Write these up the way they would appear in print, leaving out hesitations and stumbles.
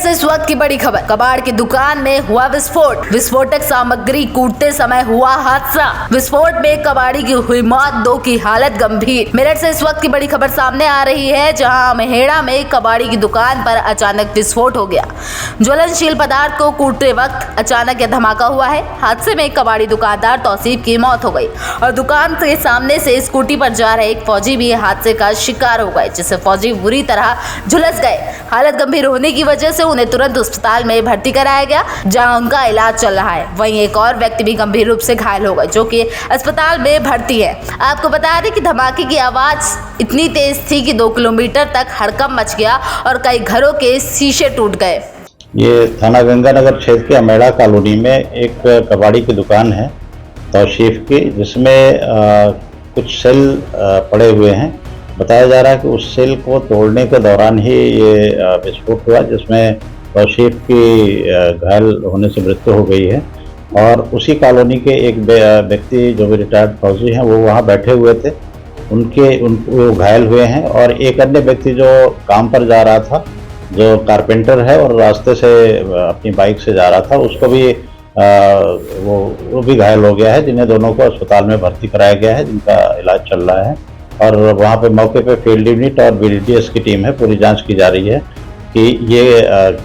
से इस वक्त की बड़ी खबर, कबाड़ की दुकान में हुआ विस्फोट, विस्फोटक सामग्री कूटते समय हुआ हादसा, विस्फोट में कबाड़ी की हुई मौत, 2 की हालत गंभीर। मेरठ से इस वक्त की बड़ी खबर सामने आ रही है, जहां मेहड़ा में कबाड़ी की दुकान पर अचानक विस्फोट हो गया। ज्वलनशील पदार्थ को कूटते वक्त अचानक यह धमाका हुआ है। हादसे में कबाड़ी दुकानदार तौसीफ की मौत हो गई और दुकान के सामने से स्कूटी पर जा रहे एक फौजी भी हादसे का शिकार हो गए, जिससे फौजी बुरी तरह झुलस गए। हालत गंभीर होने की वजह से उन्हें तुरंत अस्पताल में भर्ती कराया गया, जहां उनका इलाज चल रहा है। वहीं एक और व्यक्ति भी गंभीर रूप से घायल हो गए, जो कि अस्पताल में भर्ती है। आपको बता दें कि धमाके की आवाज इतनी तेज थी कि 2 किलोमीटर तक हड़कंप मच गया और कई घरों के शीशे टूट गए। ये थाना गंगानगर क्षेत्र के अमेड़ा कॉलोनी में एक कबाड़ी की दुकान है तौसीफ की, जिसमें कुछ सेल पड़े हुए हैं। बताया जा रहा है कि उस सेल को तोड़ने के दौरान ही ये विस्फोट हुआ, जिसमें तौसीफ की घायल होने से मृत्यु हो गई है। और उसी कॉलोनी के एक व्यक्ति जो भी रिटायर्ड फौजी हैं, वो वहाँ बैठे हुए थे, वो घायल हुए हैं। और एक अन्य व्यक्ति जो काम पर जा रहा था, जो कारपेंटर है और रास्ते से अपनी बाइक से जा रहा था, उसको भी वो भी घायल हो गया है, जिन्हें दोनों को अस्पताल में भर्ती कराया गया है, जिनका इलाज चल रहा है। और वहाँ पे मौके पे फील्ड यूनिट और बीडीटीएस की टीम है, पूरी जांच की जा रही है कि ये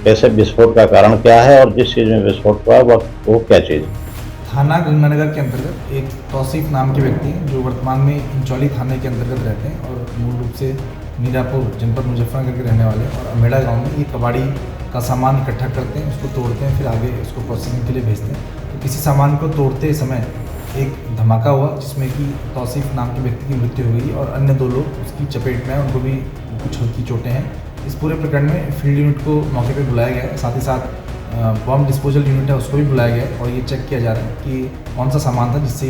कैसे विस्फोट का कारण क्या है और जिस चीज़ में विस्फोट हुआ वो क्या चीज़ है। थाना गंगानगर के अंतर्गत एक तौसीफ नाम के व्यक्ति हैं, जो वर्तमान में इंचौली थाने के अंतर्गत रहते हैं और मूल रूप से मीरापुर जनपद मुजफ्फरनगर के रहने वाले और अमेड़ा गांव में ये कबाड़ी का सामान इकट्ठा करते हैं, उसको तोड़ते हैं, फिर आगे उसको प्रोसेसिंग के लिए भेजते हैं। तो किसी सामान को तोड़ते समय एक धमाका हुआ, जिसमें कि तौसीफ नाम के व्यक्ति की मृत्यु हो गई और अन्य 2 लोग उसकी चपेट में हैं, उनको भी कुछ हल्की चोटें हैं। इस पूरे प्रकरण में फील्ड यूनिट को मौके पर बुलाया गया है, साथ ही साथ बॉम्ब डिस्पोजल यूनिट है, उसको भी बुलाया गया है और ये चेक किया जा रहा है कि कौन सा सामान था जिससे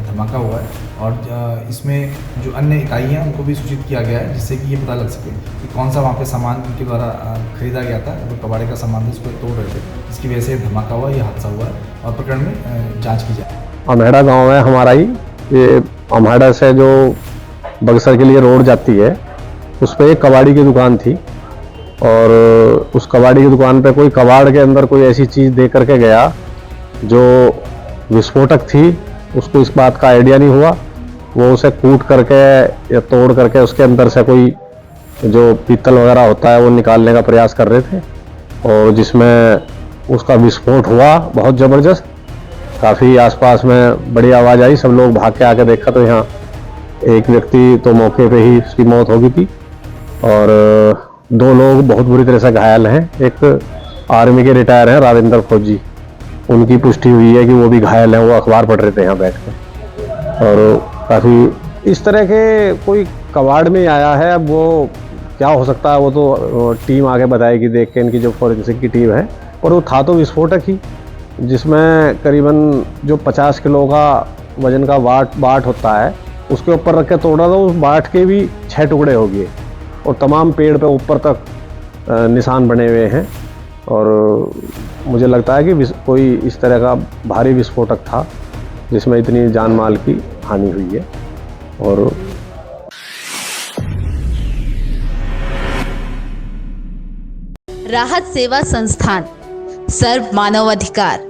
धमाका हुआ है। और इसमें जो अन्य इकाई हैं उनको भी सूचित किया गया है, जिससे कि ये पता लग सके कि कौन सा वहाँ पे सामान उनके द्वारा खरीदा गया था, जो कबाड़े का सामान था, इसको तोड़ रहे थे, जिसकी वजह से धमाका हुआ, ये हादसा हुआ है और प्रकरण में जाँच की जाए। अमेड़ा गाँव है हमारा ही, ये अमेड़ा से जो बक्सर के लिए रोड जाती है, उस पर एक कबाड़ी की दुकान थी और उस कबाड़ी की दुकान पे कोई कबाड़ के अंदर कोई ऐसी चीज़ दे करके गया जो विस्फोटक थी। उसको इस बात का आइडिया नहीं हुआ, वो उसे कूट करके या तोड़ करके उसके अंदर से कोई जो पीतल वगैरह होता है वो निकालने का प्रयास कर रहे थे और जिसमें उसका विस्फोट हुआ बहुत ज़बरदस्त। काफ़ी आसपास में बड़ी आवाज़ आई, सब लोग भाग के आके देखा तो यहाँ एक व्यक्ति तो मौके पे ही उसकी मौत हो गई थी और 2 लोग बहुत बुरी तरह से घायल हैं। एक आर्मी के रिटायर हैं, राविंदर फौजी, उनकी पुष्टि हुई है कि वो भी घायल हैं, वो अखबार पढ़ रहे थे यहाँ बैठ के। और काफ़ी इस तरह के कोई कबाड़ में आया है, अब वो क्या हो सकता है वो तो टीम आगे बताएगी देख के, इनकी जो फॉरेंसिक की टीम है। और वो था तो विस्फोटक ही, जिसमें करीबन जो 50 किलो का वजन का बाट होता है, उसके ऊपर रख के तोड़ा तो उस बाट के भी 6 टुकड़े हो गए और तमाम पेड़ पे ऊपर तक निशान बने हुए हैं। और मुझे लगता है कि कोई इस तरह का भारी विस्फोटक था जिसमें इतनी जान माल की हानि हुई है। और राहत सेवा संस्थान, सर्व मानव अधिकार,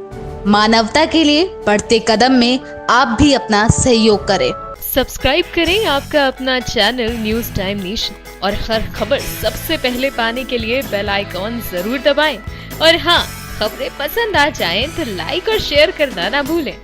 मानवता के लिए बढ़ते कदम में आप भी अपना सहयोग करें। सब्सक्राइब करें आपका अपना चैनल न्यूज टाइम नेशन और हर खबर सबसे पहले पाने के लिए बेल आइकॉन जरूर दबाएं। और हाँ, खबरें पसंद आ जाएं तो लाइक और शेयर करना ना भूलें।